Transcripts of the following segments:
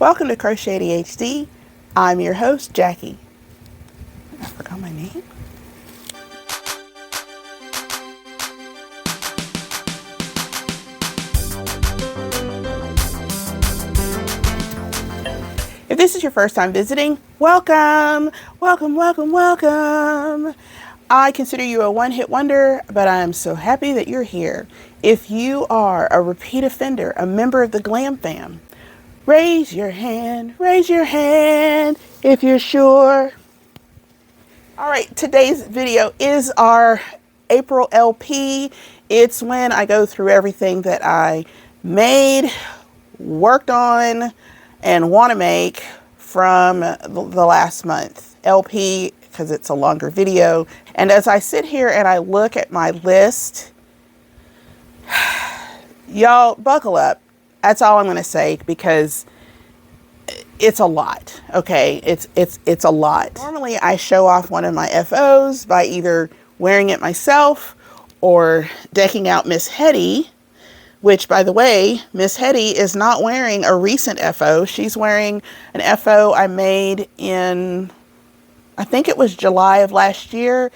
Welcome to Crochet ADHD. I'm your host, Jackie. I forgot my name. If this is your first time visiting, welcome, welcome, welcome, welcome. I consider you a one-hit wonder, but I am so happy that you're here. If you are a repeat offender, a member of the GlamFam, raise your hand if you're sure. All right, today's video is our April LP. It's when I go through everything that I made, worked on, and want to make from the last month. LP, because it's a longer video. And as I sit here and I look at my list, y'all buckle up. That's all I'm going to say, because it's a lot. Okay, it's a lot. Normally I show off one of my FOs by either wearing it myself or decking out Miss Hetty, which, by the way, Miss Hetty is not wearing a recent FO. She's wearing an FO I made in, I think it was July of last year.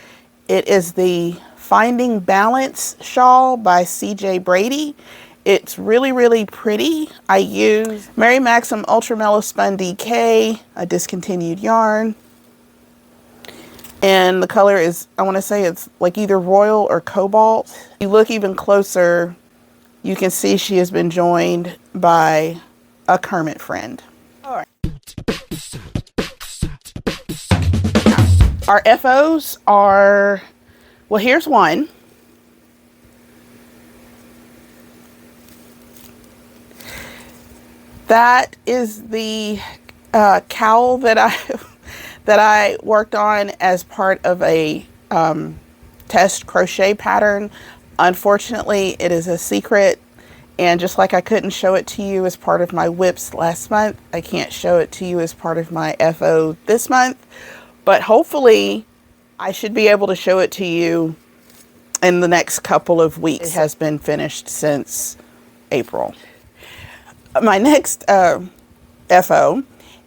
It is the Finding Balance shawl by CJ Brady. It's really, really pretty. I use Mary Maxim Ultra Mellow Spun DK, a discontinued yarn. And the color is, I want to say it's like either royal or cobalt. If you look even closer, you can see she has been joined by a Kermit friend. All right. Our FOs are, well, here's one. That is the cowl that I worked on as part of a test crochet pattern. Unfortunately, it is a secret, and just like I couldn't show it to you as part of my whips last month, I can't show it to you as part of my FO this month, but hopefully I should be able to show it to you in the next couple of weeks. It has been finished since April. My next FO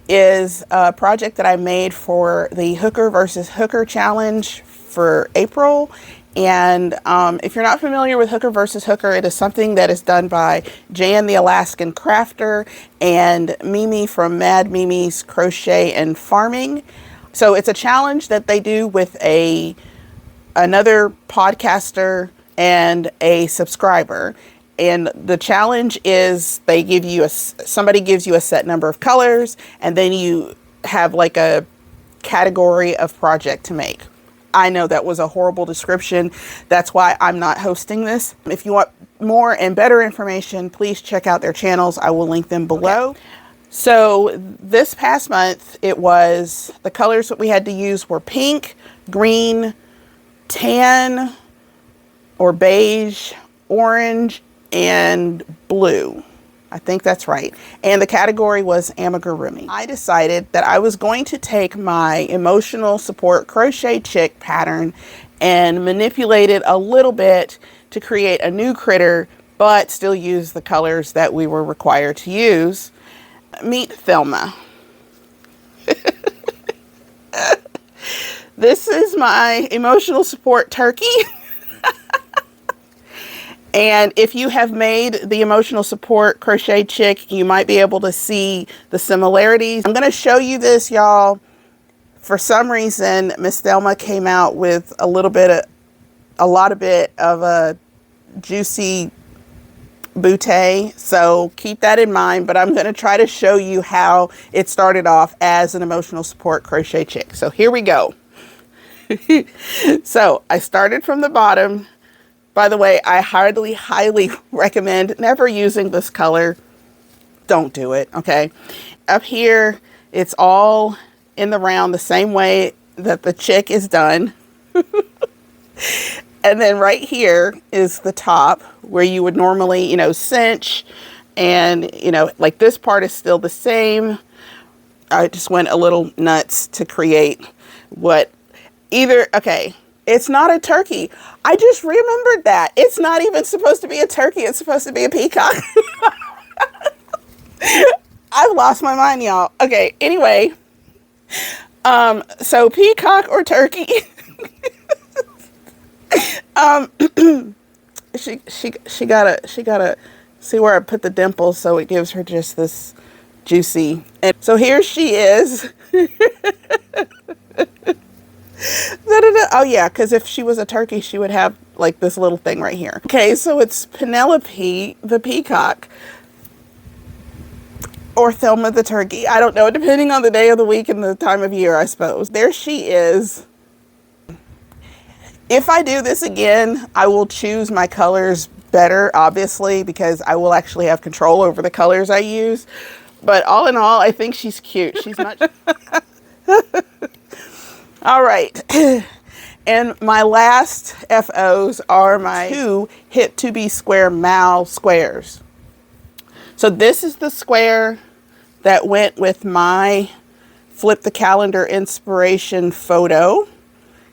is a project that I made for the Hooker versus Hooker challenge for April. And if you're not familiar with Hooker versus Hooker, it is something that is done by Jan the Alaskan Crafter and Mimi from Mad Mimi's Crochet and Farming. So it's a challenge that they do with another podcaster and a subscriber. And the challenge is they give you somebody gives you a set number of colors, and then you have like a category of project to make. I know that was a horrible description. That's why I'm not hosting this. If you want more and better information, please check out their channels. I will link them below. Okay. So this past month, the colors that we had to use were pink, green, tan or beige, orange, and blue. I think that's right. And the category was amigurumi. I decided that I was going to take my emotional support crochet chick pattern and manipulate it a little bit to create a new critter, but still use the colors that we were required to use. Meet Thelma. This is my emotional support turkey. And if you have made the emotional support crochet chick, you might be able to see the similarities. I'm going to show you this, y'all. For some reason, Miss Thelma came out with a lot of a juicy bootay. So keep that in mind, but I'm going to try to show you how it started off as an emotional support crochet chick. So here we go. So I started from the bottom. By the way, I highly recommend never using this color. Don't do it, okay? Up here, it's all in the round the same way that the chick is done. And then right here is the top where you would normally, cinch. And, like this part is still the same. I just went a little nuts to create okay. It's not a turkey. I just remembered that. It's not even supposed to be a turkey. It's supposed to be a peacock. I've lost my mind, y'all. Okay, anyway. So peacock or turkey. She gotta see where I put the dimples so it gives her just this juicy. And so here she is. Oh yeah, because if she was a turkey, she would have like this little thing right here. Okay, so it's Penelope the peacock. Or Thelma the turkey. I don't know, depending on the day of the week and the time of year, I suppose. There she is. If I do this again, I will choose my colors better, obviously, because I will actually have control over the colors I use. But all in all, I think she's cute. She's much... All right. And my last FOs are my 2 Hit to Be Square Mal squares. So this is the square that went with my Flip the Calendar inspiration photo,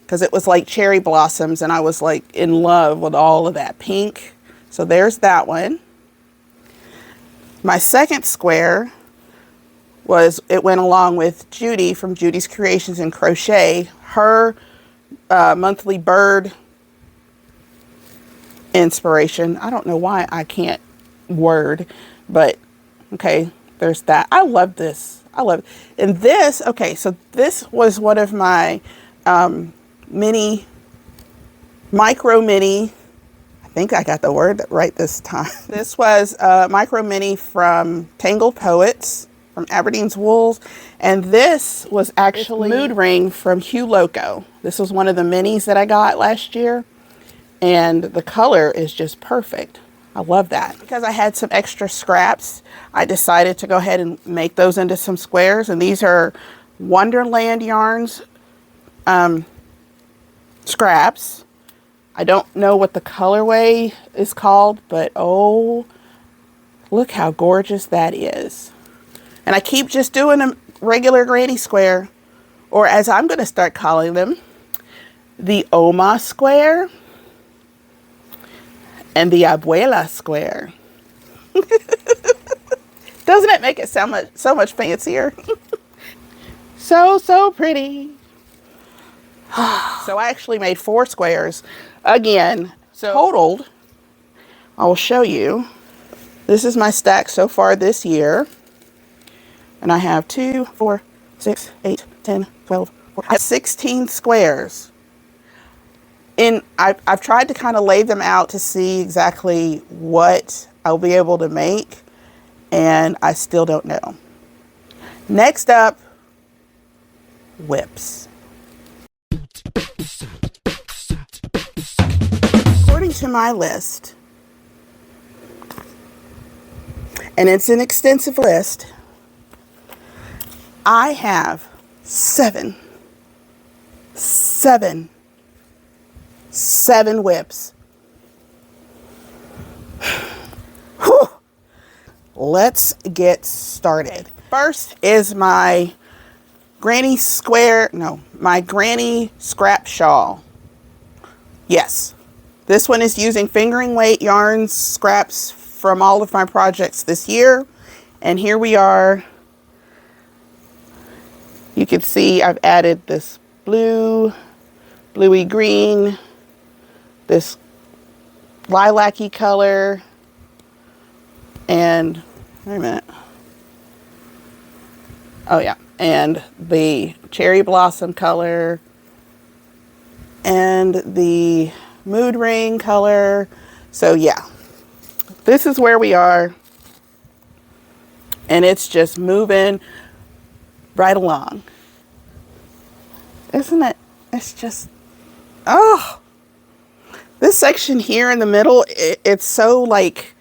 because it was like cherry blossoms and I was like in love with all of that pink. So there's that one. My second square it went along with Judy from Judy's Creations and Crochet, her monthly bird inspiration. I don't know why I can't word, but okay, there's that. I love this. I love it. And this, okay, so this was one of my micro mini, I think I got the word right this time. This was a micro mini from Tangled Poets from Aberdeen's Wools. And this was actually Mood Ring from Hue Loco. This was one of the minis that I got last year. And the color is just perfect. I love that. Because I had some extra scraps, I decided to go ahead and make those into some squares. And these are WonderlandYarns scraps. I don't know what the colorway is called, but oh, look how gorgeous that is. And I keep just doing a regular granny square, or as I'm going to start calling them, the Oma square and the Abuela square. Doesn't it make it sound so much fancier? So pretty. So I actually made 4 squares again. So totaled, I will show you. This is my stack so far this year. And I have 2, 4, 6, 8, 10, 12, 14, I have 16 squares. And I've tried to kind of lay them out to see exactly what I'll be able to make. And I still don't know. Next up, whips. According to my list, and it's an extensive list, I have 7 whips. Whew. Let's get started. First is my granny scrap shawl. Yes, this one is using fingering weight yarns scraps from all of my projects this year. And here we are. You can see I've added this bluey green, this lilac-y color, and wait a minute. Oh yeah, and the cherry blossom color, and the mood ring color. So yeah, this is where we are, and it's just moving right along. Isn't it? It's just, oh, this section here in the middle, it's so like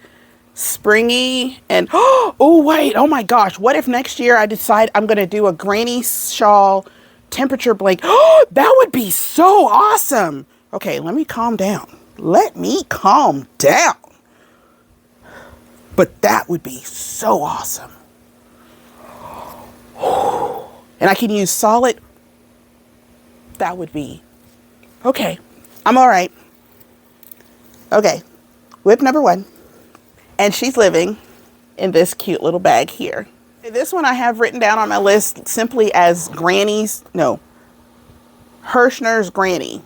springy and, oh wait, oh my gosh, what if next year I decide I'm going to do a granny shawl temperature blanket? Oh, that would be so awesome. Okay, let me calm down. Let me calm down. But that would be so awesome. And I can use solid. That would be okay. I'm all right. Okay, whip number 1, and she's living in this cute little bag here. This one I have written down on my list simply as Hirschner's Granny.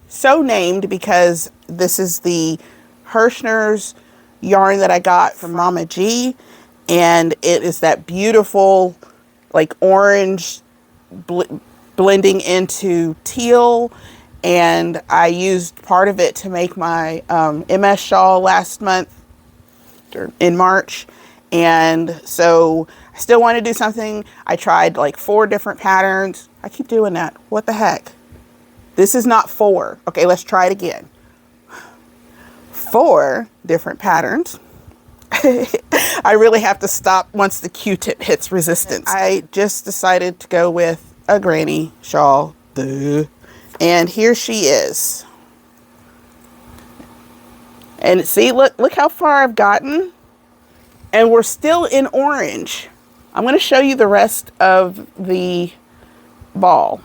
So named because this is the Hirschner's yarn that I got from Mama G, and it is that beautiful like orange blending into teal, and I used part of it to make my MS shawl last month in March, and so I still want to do something. I tried like 4 different patterns. I keep doing that. What the heck? This is not 4. Okay, let's try it again. 4 different patterns. I really have to stop once the Q-tip hits resistance. I just decided to go with a granny shawl. Duh. And here she is. And see, look how far I've gotten. And we're still in orange. I'm going to show you the rest of the ball.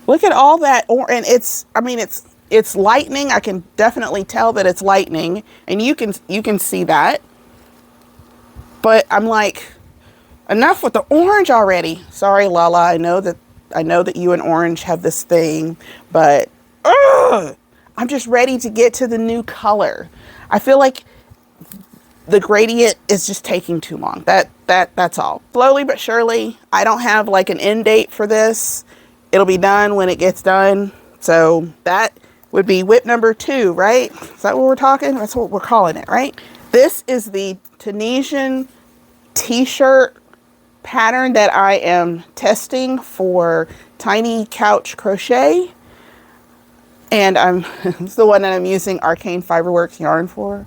Look at all that and it's lightning. I can definitely tell that it's lightning, and you can see that. But I'm like, enough with the orange already. Sorry, Lala. I know that you and orange have this thing, but I'm just ready to get to the new color. I feel like the gradient is just taking too long. That's all. Slowly but surely. I don't have like an end date for this. It'll be done when it gets done. So that would be whip number 2, right? Is that what we're talking? That's what we're calling it, right? This is the Tunisian t-shirt pattern that I am testing for Tiny Couch Crochet. And it's the one that I'm using Arcane Fiberworks yarn for.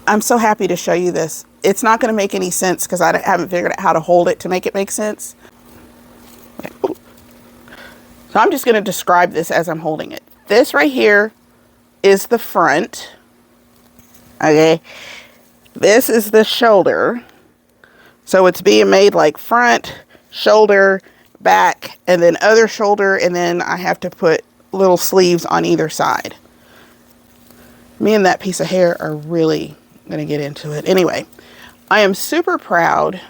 I'm so happy to show you this. It's not going to make any sense because I haven't figured out how to hold it to make it make sense. So I'm just going to describe this as I'm holding it. This right here is the front. Okay. This is the shoulder. So it's being made like front, shoulder, back, and then other shoulder, and then I have to put little sleeves on either side. Me and that piece of hair are really going to get into it. Anyway, I am super proud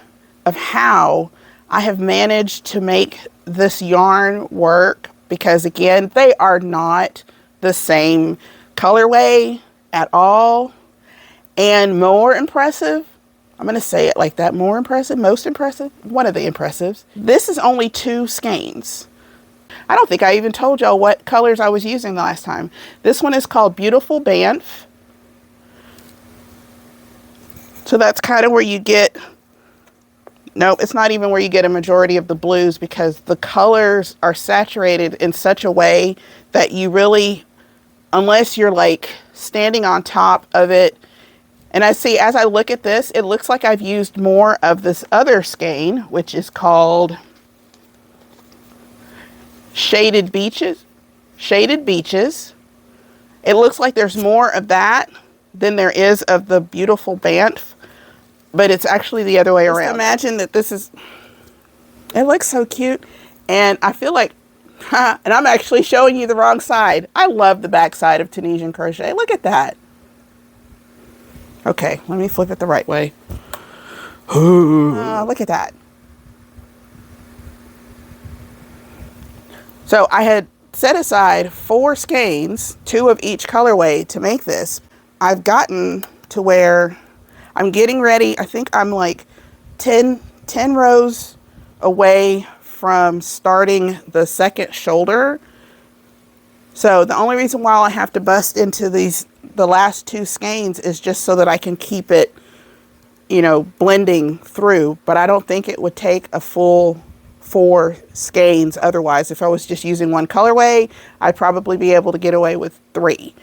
of how I have managed to make this yarn work, because again, they are not the same colorway at all. And more impressive, I'm going to say it like that, more impressive, most impressive, one of the impressives. This is only 2 skeins. I don't think I even told y'all what colors I was using the last time. This one is called Beautiful Banff. So that's kind of where you get, no, it's not even where you get a majority of the blues, because the colors are saturated in such a way that you really, unless you're like standing on top of it. And I see, as I look at this, it looks like I've used more of this other skein, which is called Shaded Beaches. Shaded Beaches. It looks like there's more of that than there is of the Beautiful Banff, but it's actually the other way around. Just imagine that this is, it looks so cute. And I feel like, and I'm actually showing you the wrong side. I love the back side of Tunisian crochet. Look at that. Okay, let me flip it the right way. Look at that. So I had set aside 4 skeins, 2 of each colorway, to make this. I've gotten to where I'm getting ready. I think I'm like 10 rows away from starting the second shoulder. So the only reason why I have to bust into the last 2 skeins is just so that I can keep it, you know, blending through. But I don't think it would take a full 4 skeins otherwise. If I was just using one colorway, I'd probably be able to get away with 3.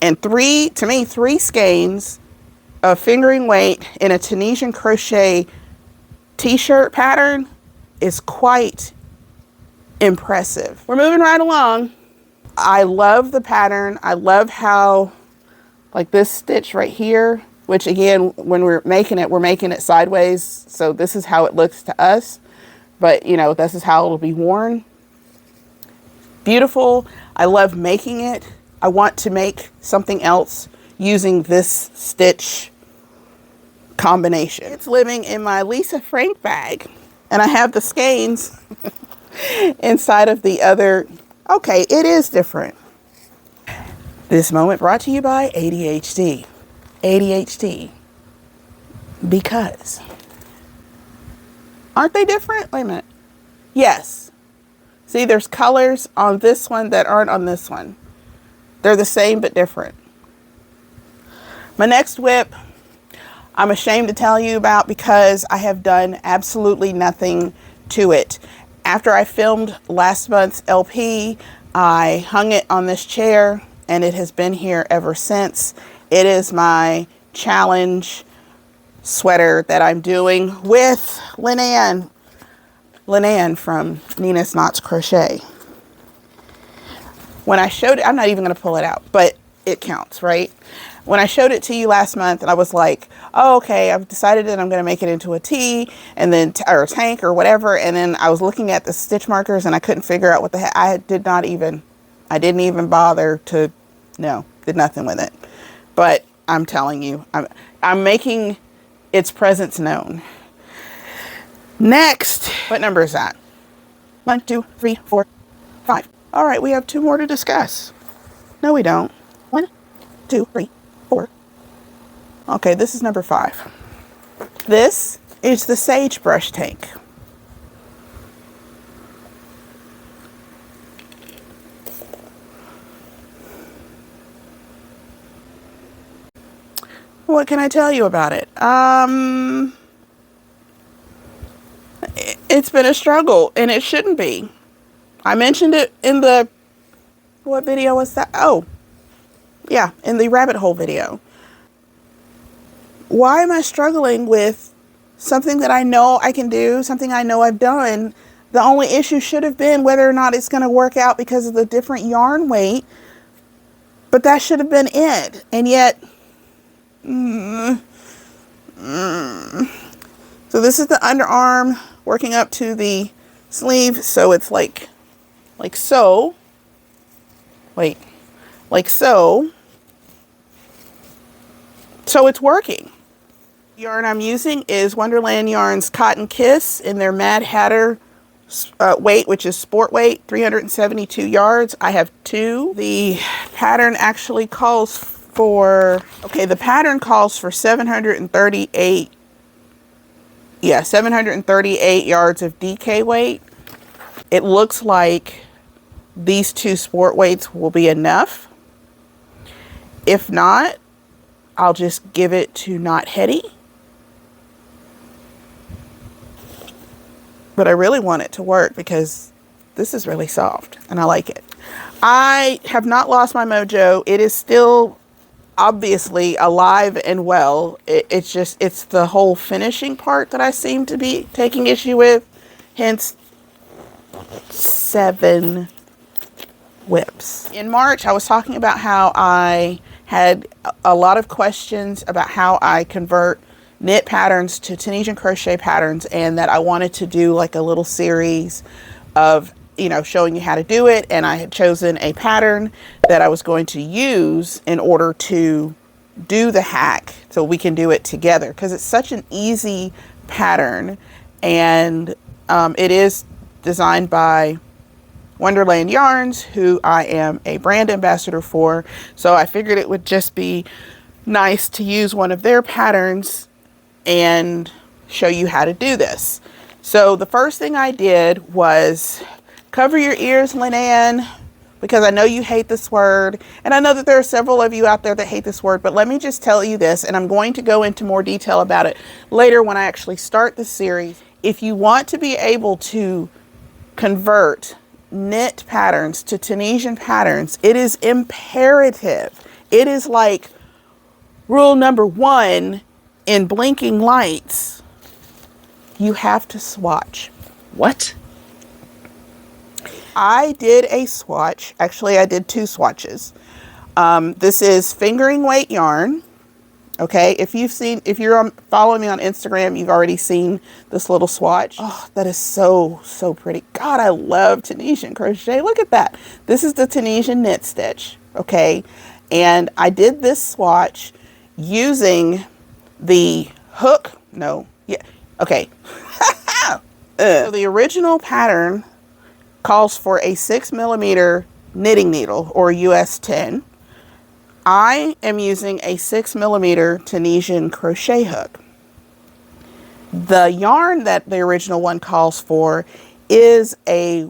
And 3 skeins of fingering weight in a Tunisian crochet t-shirt pattern is quite impressive. We're moving right along. I love the pattern. I love how, like this stitch right here, which again, when we're making it sideways. So this is how it looks to us, but you know, this is how it'll be worn. Beautiful. I love making it. I want to make something else using this stitch combination. It's living in my Lisa Frank bag, and I have the skeins inside of the other. Okay, it is different. This moment brought to you by ADHD. ADHD. Because. Aren't they different? Wait a minute. Yes. See, there's colors on this one that aren't on this one. They're the same but different. My next whip, I'm ashamed to tell you about because I have done absolutely nothing to it. After I filmed last month's LP, I hung it on this chair and it has been here ever since. It is my challenge sweater that I'm doing with Diane from Nina's Knots Crochet. When I showed it, I'm not even going to pull it out, but it counts, right? When I showed it to you last month and I was like, oh, okay, I've decided that I'm going to make it into a tee and then, or a tank or whatever. And then I was looking at the stitch markers and I couldn't figure out what the heck. I didn't even bother to, no, did nothing with it. But I'm telling you, I'm making its presence known. Next, what number is that? 1, 2, 3, 4, 5. All right, we have 2 more to discuss. No, we don't. 1, 2, 3, 4. Okay, this is number 5. This is the sagebrush tank. What can I tell you about it? It's been a struggle, and it shouldn't be. I mentioned it in the, what video was that? Oh, yeah, in the rabbit hole video. Why am I struggling with something that I know I can do, something I know I've done? The only issue should have been whether or not it's going to work out because of the different yarn weight, but that should have been it. And yet, so this is the underarm working up to the sleeve, so it's like so. Wait, like so. So it's working. The yarn I'm using is WonderlandYarns Cotton Kiss in their Mad Hatter weight, which is sport weight, 372 yards. I have 2. The pattern actually calls for, okay, the pattern calls for 738. Yeah, 738 yards of DK weight. It looks like these 2 sport weights will be enough. If not, I'll just give it to Not Hetty. But I really want it to work because this is really soft and I like it. I have not lost my mojo. It is still obviously alive and well. It's just, it's the whole finishing part that I seem to be taking issue with. Hence 7 whips. In March, I was talking about how I had a lot of questions about how I convert knit patterns to Tunisian crochet patterns, and that I wanted to do like a little series of, you know, showing you how to do it. And I had chosen a pattern that I was going to use in order to do the hack so we can do it together, because it's such an easy pattern. And it is designed by WonderlandYarns, who I am a brand ambassador for. So I figured it would just be nice to use one of their patterns and show you how to do this. So the first thing I did was cover your ears, Diane, because I know you hate this word. And I know that there are several of you out there that hate this word, but let me just tell you this, and I'm going to go into more detail about it later when I actually start the series. If you want to be able to convert knit patterns to Tunisian patterns, it is imperative. It is like rule number 1 in blinking lights. You have to swatch. What? I did a swatch. Actually, I did 2 swatches. This is fingering weight yarn. Okay, if you're following me on Instagram, you've already seen this little swatch. Oh, that is so, so pretty. God, I love Tunisian crochet. Look at that. This is the Tunisian knit stitch. okay? And I did this swatch using the hook, no, yeah, okay. So the original pattern calls for a 6mm knitting needle, or US 10. I am using a 6mm Tunisian crochet hook. The yarn that the original one calls for is a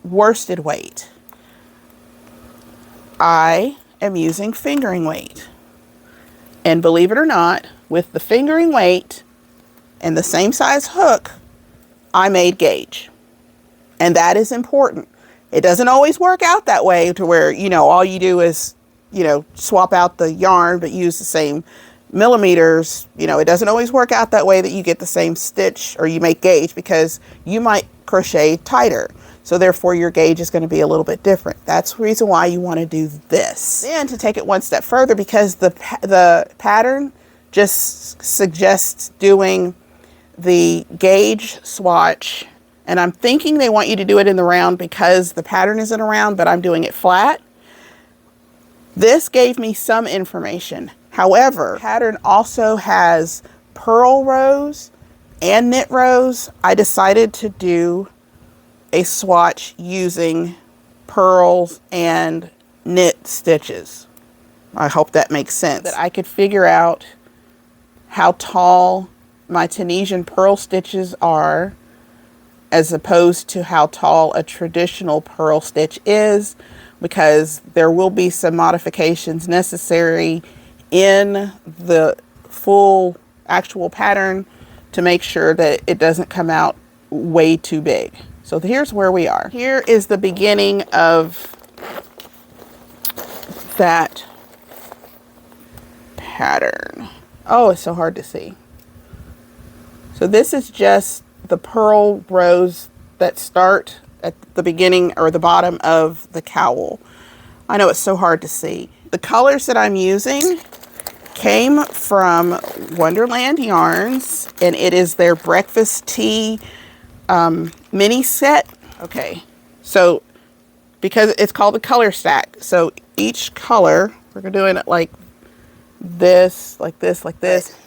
worsted weight. I am using fingering weight. And believe it or not, with the fingering weight and the same size hook, I made gauge. And that is important. It doesn't always work out that way to where, you know, all you do is, you know, swap out the yarn but use the same millimeters. You know, it doesn't always work out that way that you get the same stitch or you make gauge, because you might crochet tighter. So therefore your gauge is going to be a little bit different. That's the reason why you want to do this. And to take it one step further, because the pattern just suggests doing the gauge swatch, and I'm thinking they want you to do it in the round because the pattern isn't a round, but I'm doing it flat. This gave me some information. However, the pattern also has purl rows and knit rows. I decided to do a swatch using purls and knit stitches. I hope that makes sense. That I could figure out how tall my Tunisian purl stitches are as opposed to how tall a traditional purl stitch is, because there will be some modifications necessary in the full actual pattern to make sure that it doesn't come out way too big. So here's where we are. Here is the beginning of that pattern. Oh, it's so hard to see. So this is just the purl rows that start at the beginning or the bottom of the cowl. I know it's so hard to see. The colors that I'm using came from Wonderland Yarns, and it is their breakfast tea mini set. Okay, so because it's called the color stack, so each color, we're doing it like this, like this, like this.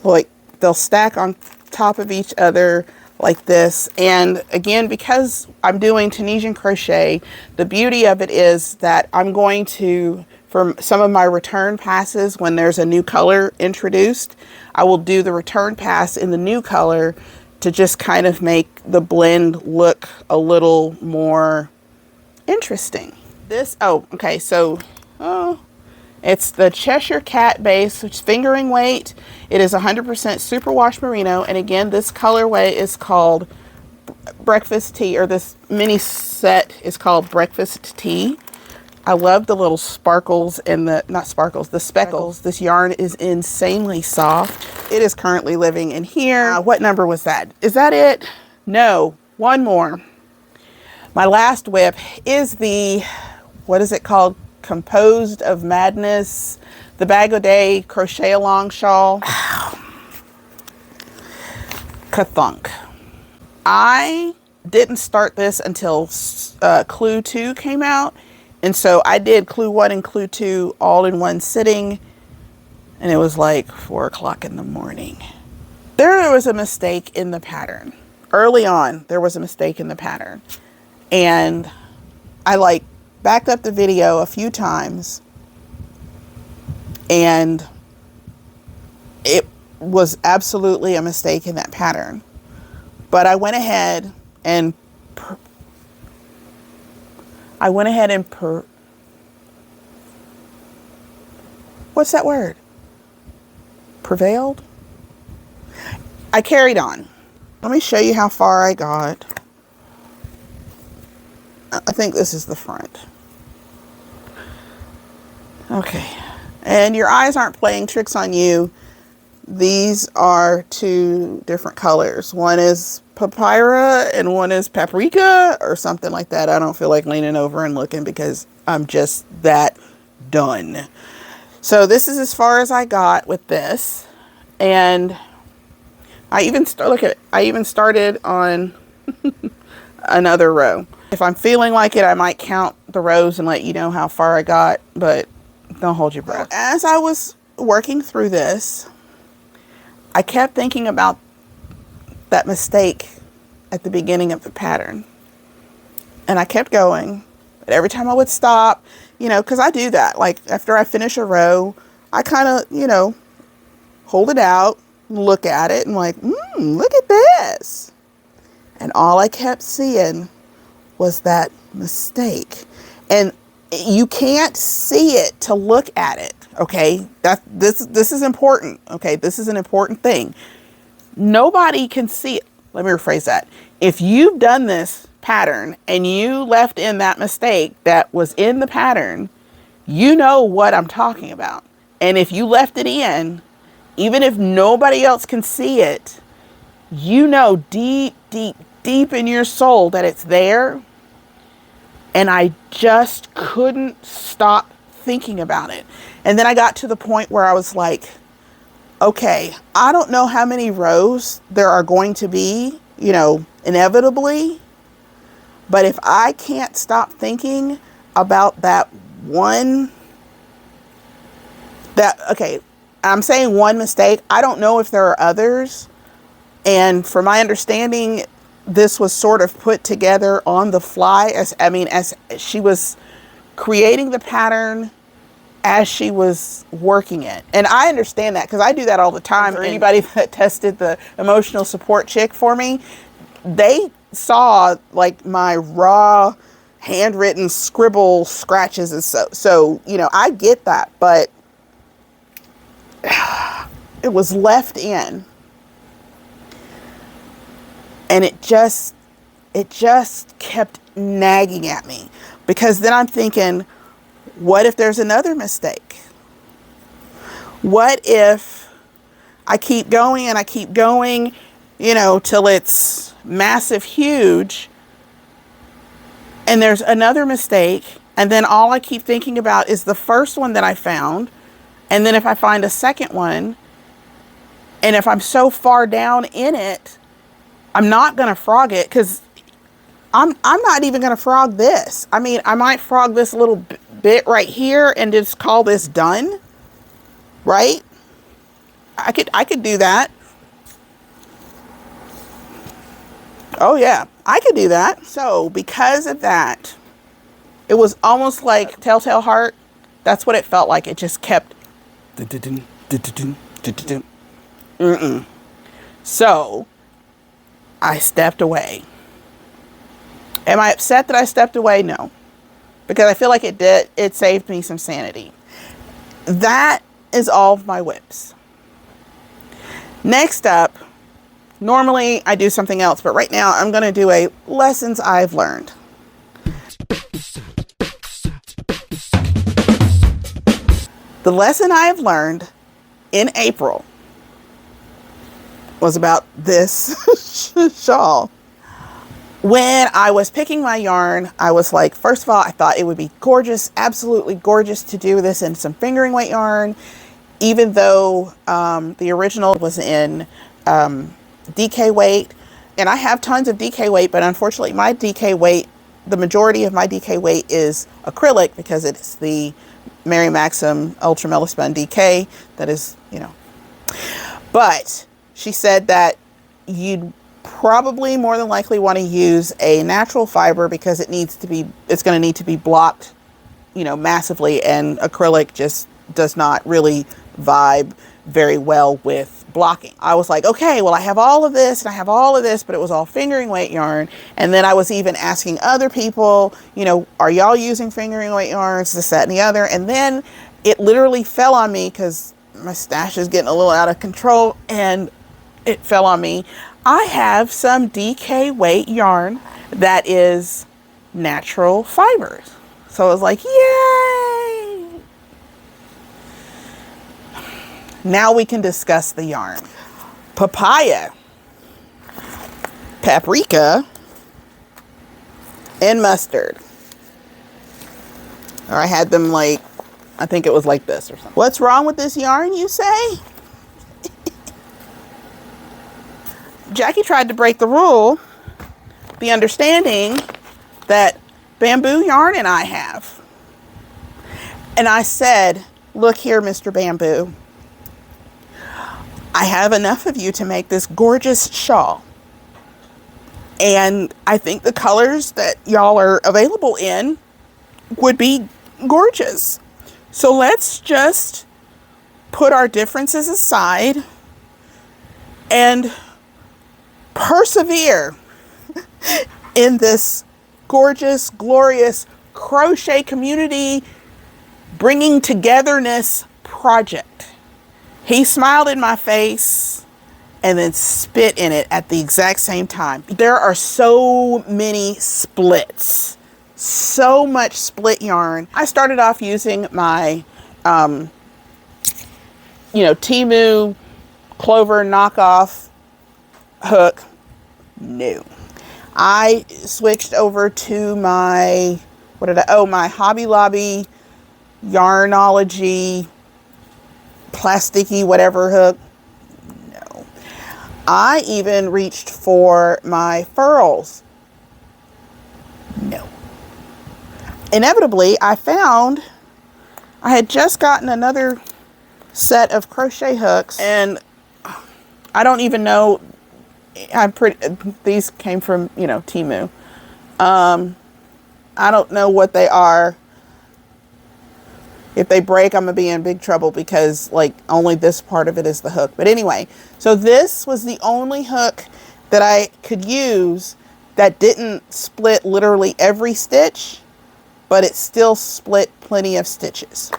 Like they'll stack on top of each other like this. And again, because I'm doing Tunisian crochet, the beauty of it is that I'm going to, for some of my return passes, when there's a new color introduced, I will do the return pass in the new color to just kind of make the blend look a little more interesting. This, oh, okay, so, it's the Cheshire Cat base, which is fingering weight. It is 100% superwash merino. And again, this colorway is called breakfast tea, or this mini set is called breakfast tea. I love the little sparkles and the, not sparkles, the speckles. This yarn is insanely soft. It is currently living in here. What number was that? Is that it? No, one more. My last whip is the, what is it called? Composed of Madness, the Bag O' Day crochet along shawl. Kathunk. I didn't start this until Clue 2 came out, and so I did Clue 1 and Clue 2 all in one sitting, and it was like 4 o'clock in the morning. There was a mistake in the pattern. Early on, there was a mistake in the pattern, and I backed up the video a few times, and it was absolutely a mistake in that pattern. But I went ahead and what's that word? Prevailed? I carried on. Let me show you how far I got. I think this is the front. Okay, and your eyes aren't playing tricks on you. These are 2 different colors. One is papyrus and one is paprika or something like that. I don't feel like leaning over and looking because I'm just that done. So this is as far as I got with this, and I even started on another row. If I'm feeling like it, I might count the rows and let you know how far I got, but don't hold your breath. So as I was working through this, I kept thinking about that mistake at the beginning of the pattern. And I kept going, but every time I would stop, you know, because I do that. Like after I finish a row, I kind of, you know, hold it out, look at it, and like, look at this. And all I kept seeing was that mistake. And you can't see it to look at it, okay? This is important, okay? This is an important thing. Nobody can see it. Let me rephrase that. If you've done this pattern and you left in that mistake that was in the pattern, you know what I'm talking about. And if you left it in, even if nobody else can see it, you know deep, deep, deep in your soul that it's there. And I just couldn't stop thinking about it. And then I got to the point where I was like, okay, I don't know how many rows there are going to be, you know, inevitably. But if I can't stop thinking about that one, okay, I'm saying one mistake. I don't know if there are others. And from my understanding, this was sort of put together on the fly as she was creating the pattern as she was working it. And I understand that because I do that all the time. For anybody that tested the emotional support chick for me, they saw like my raw handwritten scribble scratches and so you know, I get that, but it was left in. And it just kept nagging at me, because then I'm thinking, what if there's another mistake? What if I keep going and I keep going, you know, till it's massive, huge, and there's another mistake, and then all I keep thinking about is the first one that I found, and then if I find a second one, and if I'm so far down in it, I'm not going to frog it, because I'm not even going to frog this. I mean, I might frog this little bit right here and just call this done, right? I could do that. Oh yeah, I could do that. So because of that, it was almost like Telltale Heart. That's what it felt like. It just kept. So I stepped away. Am I upset that I stepped away? No, because I feel like it saved me some sanity. That is all of my whips. Next up, normally I do something else, but right now I'm going to do a lessons I've learned. The lesson I have learned in April was about this shawl. When I was picking my yarn, I was like, first of all, I thought it would be gorgeous, absolutely gorgeous to do this in some fingering weight yarn, even though the original was in DK weight. And I have tons of DK weight, but unfortunately my DK weight, the majority of my DK weight is acrylic, because it's the Mary Maxim Ultra Millispun DK that is, you know. But she said that you'd probably more than likely want to use a natural fiber, because it's going to need to be blocked, you know, massively, and acrylic just does not really vibe very well with blocking. I was like, okay, well, I have all of this and I have all of this, but it was all fingering weight yarn. And then I was even asking other people, you know, are y'all using fingering weight yarns, this, that, and the other? And then it literally fell on me, because my stash is getting a little out of control, and it fell on me. I have some DK weight yarn that is natural fibers. So I was like, yay! Now we can discuss the yarn. Papaya, paprika, and mustard. Or I had them like, I think it was like this or something. What's wrong with this yarn, you say? Jackie tried to break the rule, the understanding that bamboo yarn and I have. And I said, look here, Mr. Bamboo, I have enough of you to make this gorgeous shawl. And I think the colors that y'all are available in would be gorgeous. So let's just put our differences aside and persevere in this gorgeous, glorious crochet community bringing togetherness project. He smiled in my face and then spit in it at the exact same time. There are so many splits, so much split yarn. I started off using my, Temu Clover knockoff hook. No. I switched over to my, my Hobby Lobby Yarnology plasticky whatever hook. No. I even reached for my furls. No. Inevitably, I found I had just gotten another set of crochet hooks, and I don't even know, these came from, Temu. I don't know what they are. If they break, I'm gonna be in big trouble because only this part of it is the hook. But anyway, so this was the only hook that I could use that didn't split literally every stitch, but it still split plenty of stitches.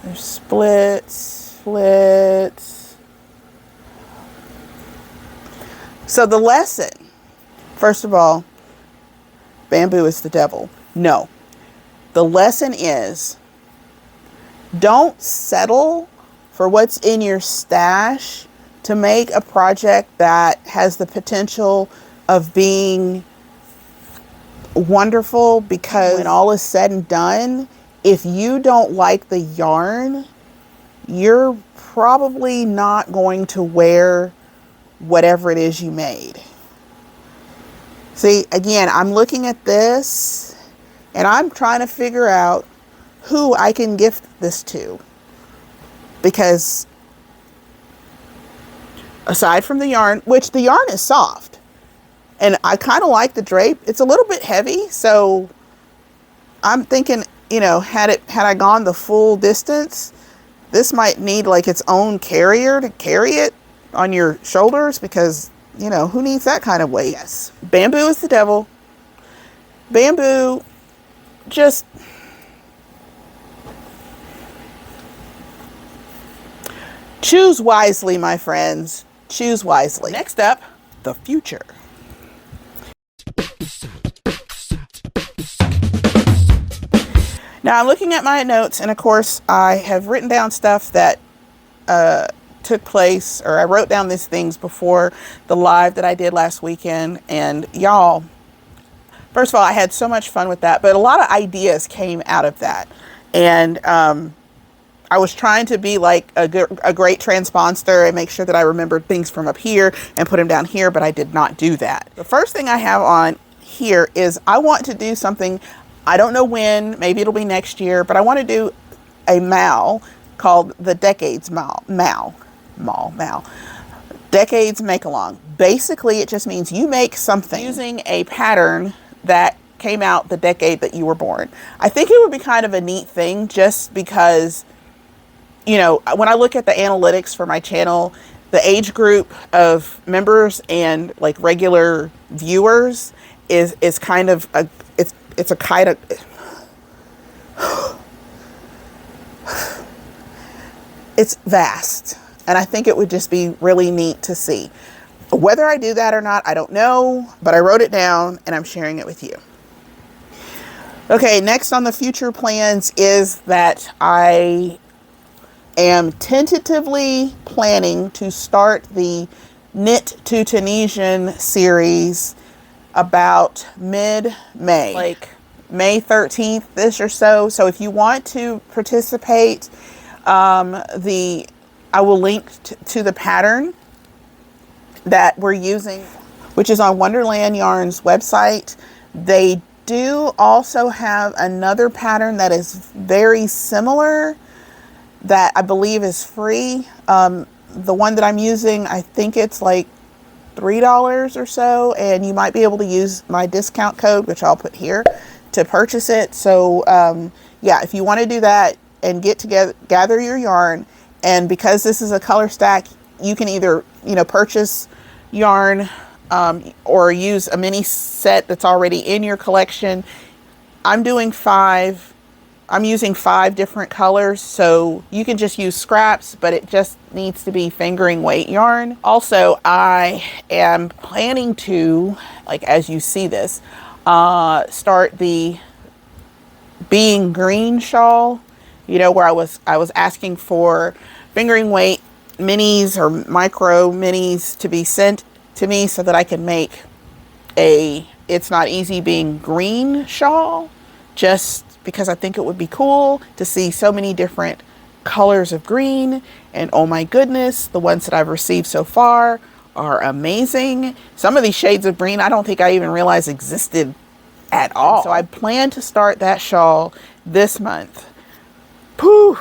There's splits. So the lesson, first of all, bamboo is the devil. No. The lesson is, don't settle for what's in your stash to make a project that has the potential of being wonderful, because when all is said and done, if you don't like the yarn, you're probably not going to wear whatever it is you made. See, again, I'm looking at this and I'm trying to figure out who I can gift this to, because aside from the yarn, which the yarn is soft and I kind of like the drape, it's a little bit heavy. So I'm thinking, had I gone the full distance, this might need its own carrier to carry it on your shoulders, because, who needs that kind of weight? Yes. Bamboo is the devil. Bamboo, just choose wisely, my friends. Choose wisely. Next up, the future. Now I'm looking at my notes, and of course I have written down stuff that took place, or I wrote down these things before the live that I did last weekend. And y'all, first of all, I had so much fun with that, but a lot of ideas came out of that. And I was trying to be like a great transponster and make sure that I remembered things from up here and put them down here, but I did not do that. The first thing I have on here is I want to do something, I don't know when, maybe it'll be next year, but I want to do a mal called the Decades Mal. Decades Make-Along. Basically, it just means you make something using a pattern that came out the decade that you were born. I think it would be kind of a neat thing, just because, when I look at the analytics for my channel, the age group of members and regular viewers is kind of it's a kind of it's vast. And I think it would just be really neat to see. Whether I do that or not, I don't know, but I wrote it down and I'm sharing it with you. Okay, next on the future plans is that I am tentatively planning to start the Knit to Tunisian series about mid-May, like May 13th-ish or so. So if you want to participate, I will link to the pattern that we're using, which is on WonderlandYarns website. They do also have another pattern that is very similar that I believe is free. The one that I'm using, I think it's like $3 or so, and you might be able to use my discount code, which I'll put here, to purchase it. So yeah, if you want to do that and get together, gather your yarn, and because this is a color stack, you can either, you know, purchase yarn or use a mini set that's already in your collection. I'm using 5 different colors, so you can just use scraps, but it just needs to be fingering weight yarn. Also, I am planning to, like as you see this, start the Being Green shawl, you know, where I was asking for fingering weight minis or micro minis to be sent to me so that I can make a It's Not Easy Being Green shawl, just because I think it would be cool to see so many different colors of green. And oh my goodness, the ones that I've received so far are amazing. Some of these shades of green I don't think I even realized existed at all. So I plan to start that shawl this month. Pooh.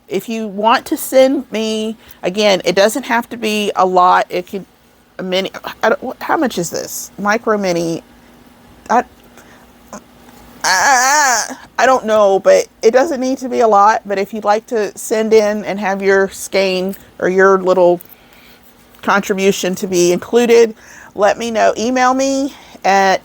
If you want to send me, again, it doesn't have to be a lot. It could a mini. How much is this micro mini? I don't know, but it doesn't need to be a lot. But if you'd like to send in and have your skein or your little contribution to be included, let me know. Email me at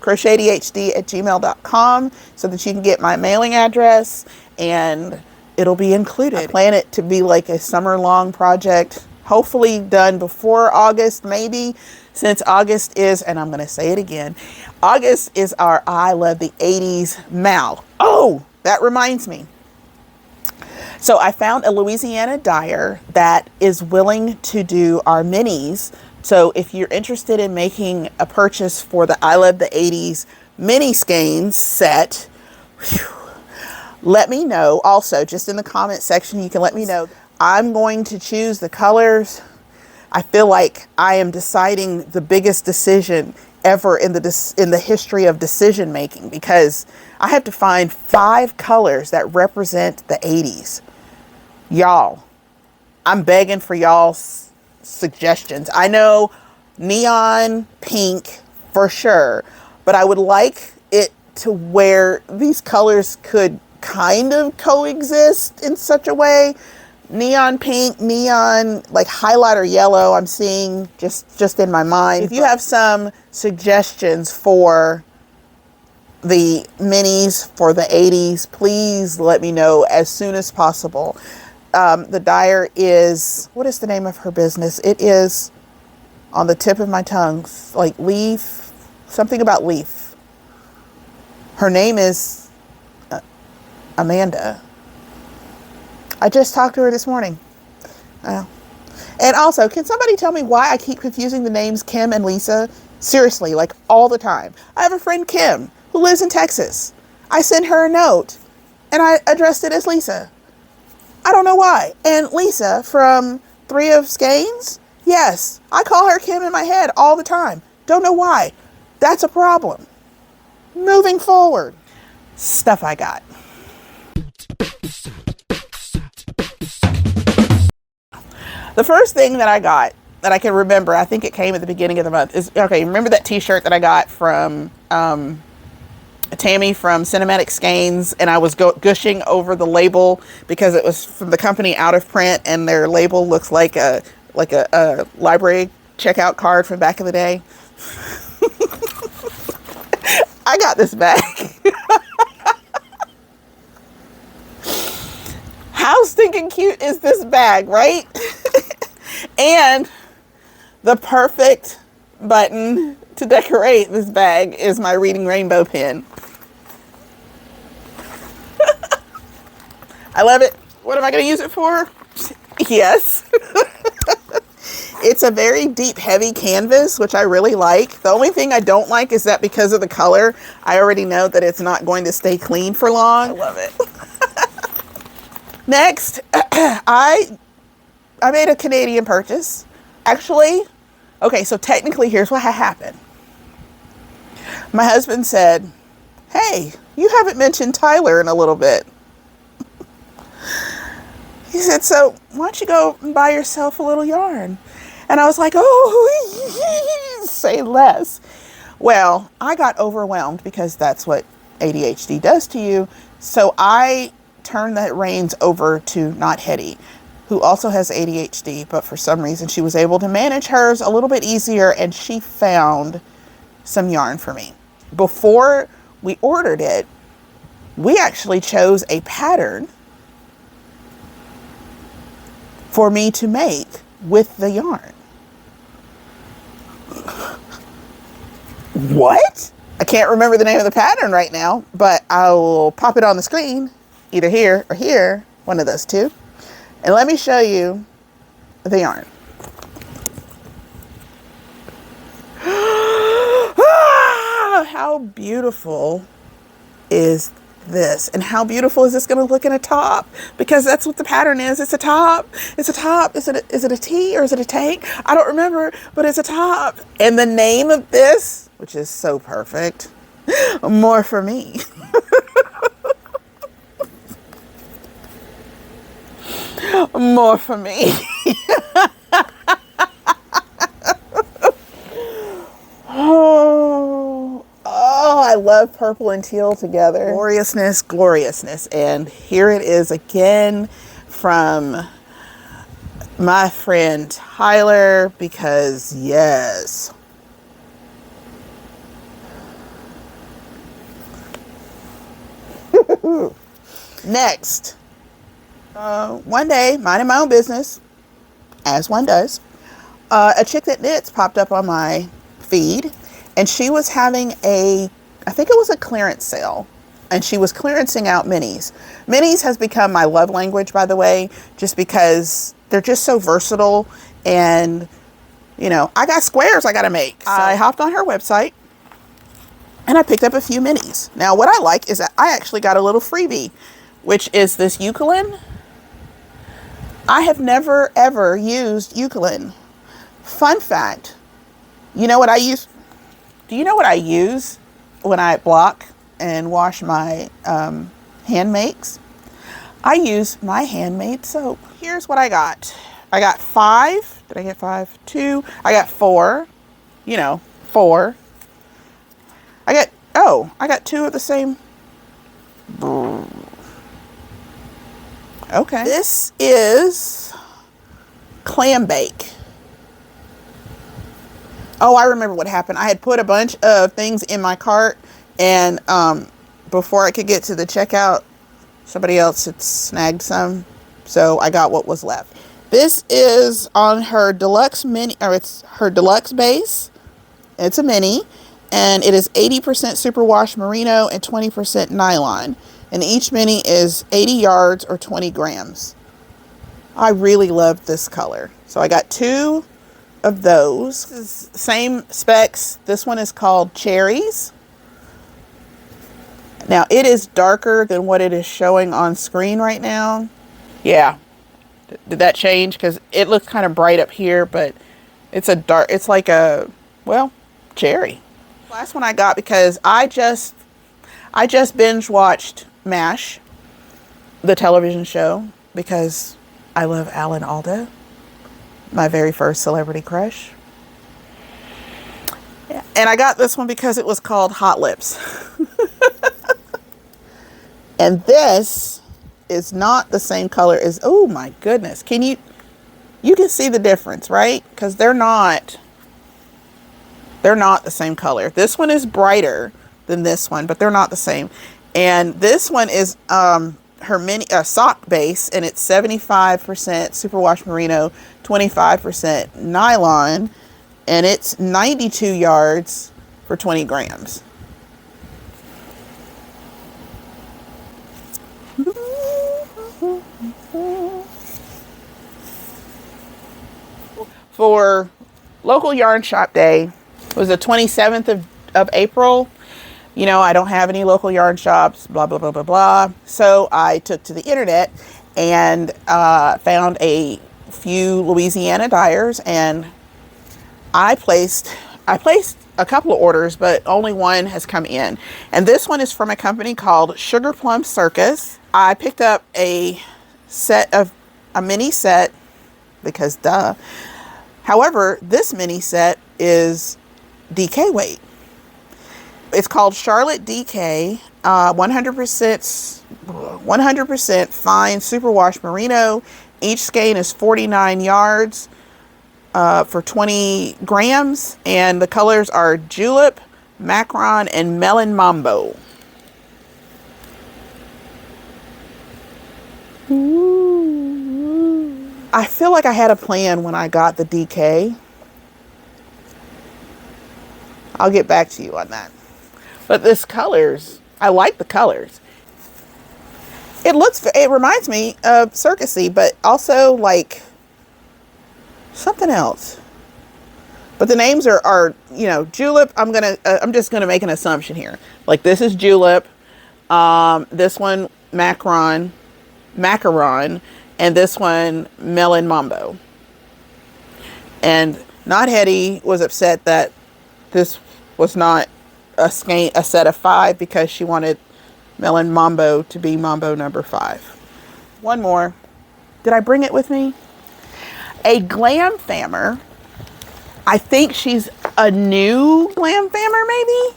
crochetdhd@gmail.com so that you can get my mailing address and it'll be included. I plan it to be like a summer-long project, hopefully done before August, maybe, since August is, and I'm going to say it again, August is our I Love the 80s MAL. Oh, that reminds me. So I found a Louisiana dyer that is willing to do our minis. So if you're interested in making a purchase for the I Love the 80s mini skeins set, let me know. Also, just in the comment section, you can let me know. I'm going to choose the colors. I feel like I am deciding the biggest decision ever in the history of decision making, because I have to find 5 colors that represent the 80s. Y'all, I'm begging for y'all's suggestions. I know neon pink for sure, but I would like it to where these colors could kind of coexist in such a way. Neon pink, neon like highlighter yellow, I'm seeing just in my mind. If you have some suggestions for the minis for the 80s, please let me know as soon as possible. The dyer is, what is the name of her business? It is on the tip of my tongue, like Leaf, something about Leaf. Her name is Amanda. I just talked to her this morning. And also, can somebody tell me why I keep confusing the names Kim and Lisa? Seriously, like all the time. I have a friend, Kim, who lives in Texas. I sent her a note and I addressed it as Lisa. I don't know why. And Lisa from 3 of Skeins, yes, I call her Kim in my head all the time. Don't know why. That's a problem. Moving forward. Stuff I got. The first thing that I got that I can remember, I think it came at the beginning of the month, is, okay, remember that t-shirt that I got from Tammy from Cinematic Skeins, and I was gushing over the label because it was from the company Out of Print, and their label looks like a library checkout card from back in the day. I got this bag. How stinking cute is this bag, right? And the perfect button to decorate this bag is my Reading Rainbow pin. I love it. What am I going to use it for? Yes. It's a very deep, heavy canvas, which I really like. The only thing I don't like is that because of the color, I already know that it's not going to stay clean for long. I love it. Next, I made a Canadian purchase. Actually, okay, so technically here's what happened. My husband said, hey, you haven't mentioned Tyler in a little bit. He said, so why don't you go and buy yourself a little yarn? And I was like, oh, say less. Well, I got overwhelmed because that's what ADHD does to you. So I turned the reins over to Not Hetty, who also has ADHD, but for some reason she was able to manage hers a little bit easier, and she found some yarn for me. Before we ordered it, we actually chose a pattern for me to make with the yarn. What? I can't remember the name of the pattern right now, but I'll pop it on the screen, either here or here, one of those two. And let me show you the yarn. How beautiful is this? And how beautiful is this going to look in a top? Because that's what the pattern is. It's a top. It's a top. Is it a tee or is it a tank? I don't remember, but it's a top. And the name of this, which is so perfect, More for Me. More for me. Oh, I love purple and teal together. Gloriousness, gloriousness. And here it is again from my friend Tyler, because yes. Next. One day, minding my own business, as one does, a chick that knits popped up on my feed, and she was having I think it was a clearance sale, and she was clearancing out minis. Minis has become my love language, by the way, just because they're just so versatile, and you know, I got squares I gotta make. So I hopped on her website and I picked up a few minis. Now what I like is that I actually got a little freebie, which is this eucalyptus. I have never ever used eucalyptus. Fun fact, you know what I use? Do you know what I use when I block and wash my hand makes? I use my handmade soap. Here's what I got. I got 5. Did I get 5? 2. I got 4. You know, 4. I got 2 of the same. Okay. This is clam bake. Oh, I remember what happened. I had put a bunch of things in my cart, and before I could get to the checkout, somebody else had snagged some, so I got what was left. This is on her deluxe mini, or it's her deluxe base. It's a mini, and it is 80% superwash merino and 20% nylon. And each mini is 80 yards or 20 grams. I really love this color. So I got 2 of those. This is same specs. This one is called Cherries. Now it is darker than what it is showing on screen right now. Yeah. Did that change? Because it looks kind of bright up here, but it's a dark, it's like a, well, cherry. Last one I got because I just binge watched MASH, the television show, because I love Alan Alda, my very first celebrity crush. And I got this one because it was called Hot Lips. And this is not the same color as, oh my goodness. You can see the difference, right? Because they're not the same color. This one is brighter than this one, but they're not the same. And this one is her mini sock base, and it's 75% superwash merino, 25% nylon, and it's 92 yards for 20 grams. For local yarn shop day, it was the 27th of April. You know, I don't have any local yarn shops, blah, blah, blah, blah, blah. So I took to the internet and found a few Louisiana dyers, and I placed a couple of orders, but only one has come in. And this one is from a company called Sugar Plum Circus. I picked up a mini set because duh. However, this mini set is DK weight. It's called Charlotte DK, 100% fine superwash merino. Each skein is 49 yards for 20 grams, and the colors are julep, macaron, and melon mambo. Ooh. I feel like I had a plan when I got the DK. I'll get back to you on that. But this colors, I like the colors. It reminds me of circusy, but also like something else. But the names are you know, julep. I'm just gonna make an assumption here. Like this is julep, this one macaron, and this one melon mambo. And Not Hetty was upset that this was not a set of 5 because she wanted Melon Mambo to be Mambo number 5. One more. Did I bring it with me? A GlamFammer. I think she's a new GlamFammer maybe.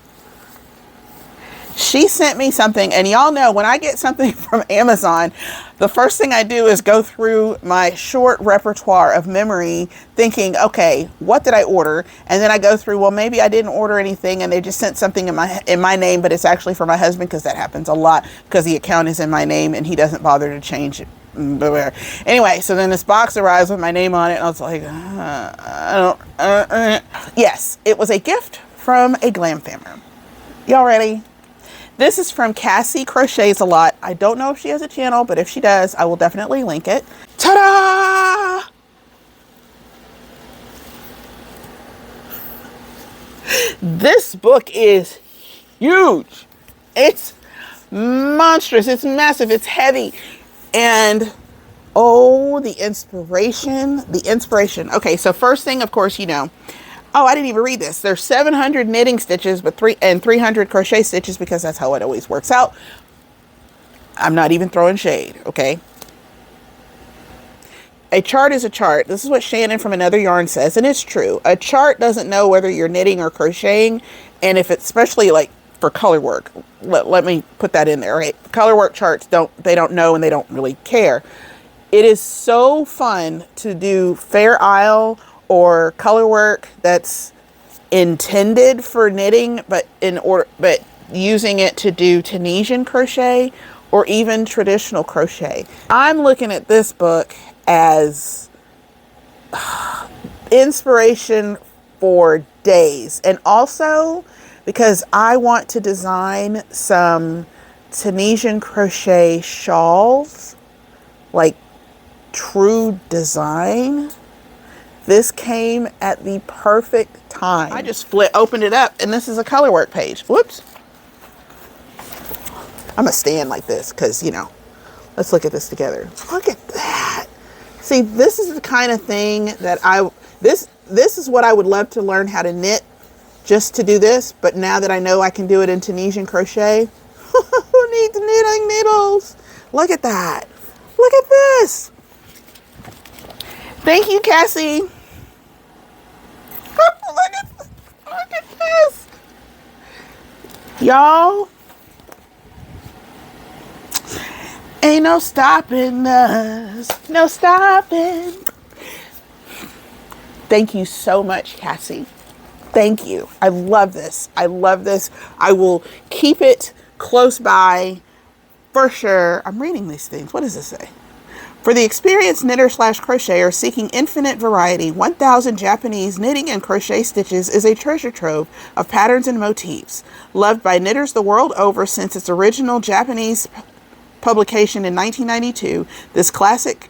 She sent me something, and y'all know when I get something from Amazon, the first thing I do is go through my short repertoire of memory thinking, okay, what did I order? And then I go through, well, maybe I didn't order anything and they just sent something in my name, but it's actually for my husband, because that happens a lot because the account is in my name and he doesn't bother to change it. Anyway, so then this box arrives with my name on it, and I was like, yes, it was a gift from a GlamFammer. Y'all ready? This is from Cassie Crochets a Lot. I don't know if she has a channel, but if she does, I will definitely link it. Ta-da! This book is huge. It's monstrous. It's massive. It's heavy. And oh, the inspiration. Okay, so first thing, of course, you know, oh, I didn't even read this. There's 700 knitting stitches, but 300 crochet stitches, because that's how it always works out. I'm not even throwing shade, okay? A chart is a chart. This is what Shannon from Another Yarn says, and it's true. A chart doesn't know whether you're knitting or crocheting, and if it's especially like for color work, let me put that in there, right? Color work charts don't know, and they don't really care. It is so fun to do Fair Isle or color work that's intended for knitting, but using it to do Tunisian crochet or even traditional crochet. I'm looking at this book as inspiration for days, and also because I want to design some Tunisian crochet shawls, like true design. This came at the perfect time. I just opened it up, and this is a color work page. Whoops. I'm gonna stand like this because, you know, let's look at this together. Look at that. See, this is the kind of thing that this is what I would love to learn how to knit, just to do this. But now that I know I can do it in Tunisian crochet, who needs knitting needles? Look at that. Look at this. Thank you, Cassie. Look at this. Y'all, ain't no stopping us. No stopping. Thank you so much, Cassie. Thank you. I love this. I love this. I will keep it close by for sure. I'm reading these things. What does this say? For the experienced knitter/crocheter seeking infinite variety, 1,000 Japanese knitting and crochet stitches is a treasure trove of patterns and motifs. Loved by knitters the world over since its original Japanese publication in 1992, this classic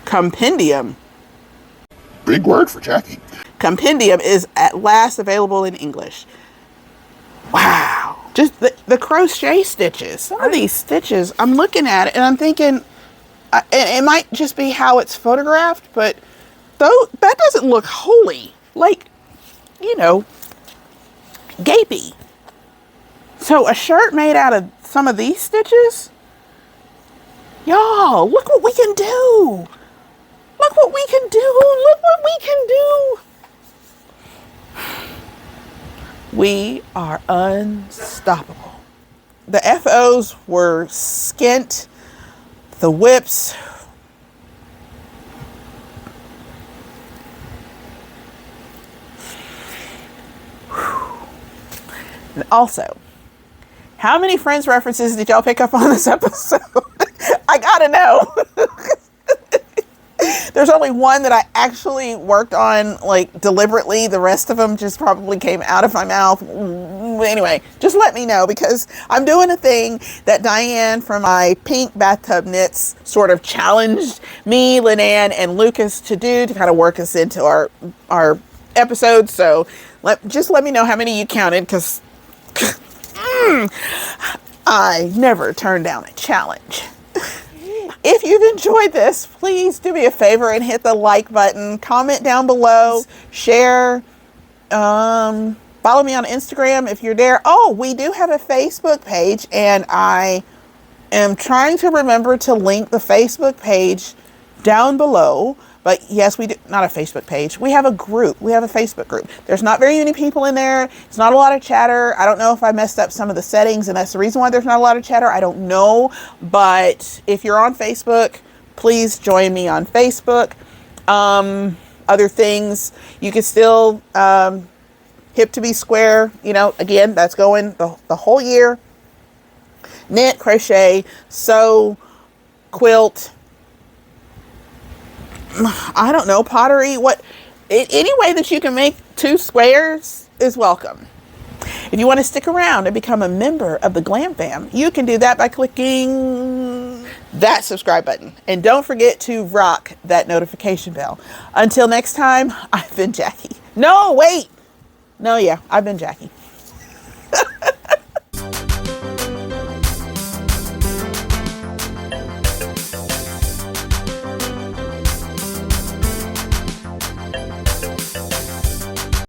compendium, big word for Jackie, compendium is at last available in English. Wow. Just the crochet stitches. Some of these stitches, I'm looking at it and I'm thinking, it might just be how it's photographed, but though that doesn't look holy. Like, you know, gapey. So a shirt made out of some of these stitches, y'all, look what we can do. Look what we can do. Look what we can do. We are unstoppable. The FOs were skint. The whips. And also, how many Friends references did y'all pick up on this episode? I gotta know. There's only one that I actually worked on, like, deliberately. The rest of them just probably came out of my mouth. Anyway, just let me know, because I'm doing a thing that Diane from my Pink Bathtub Knits sort of challenged me, Linan, and Lucas to do to kind of work us into our episodes. So just let me know how many you counted, because I never turn down a challenge. If you've enjoyed this, please do me a favor and hit the like button, comment down below, share, follow me on Instagram if you're there. Oh, we do have a Facebook page, and I am trying to remember to link the Facebook page down below. But yes, we do, not a Facebook page. We have a group. We have a Facebook group. There's not very many people in there. It's not a lot of chatter. I don't know if I messed up some of the settings, and that's the reason why there's not a lot of chatter. I don't know. But if you're on Facebook, please join me on Facebook. Other things, you can still, Hip to Be Square, you know, again, that's going the whole year. Knit, crochet, sew, quilt, I don't know, pottery, any way that you can make 2 squares is welcome. If you want to stick around and become a member of the GlamFam, you can do that by clicking that subscribe button. And don't forget to rock that notification bell. Until next time, I've been Jackie. No, wait. No, yeah, I've been Jackie.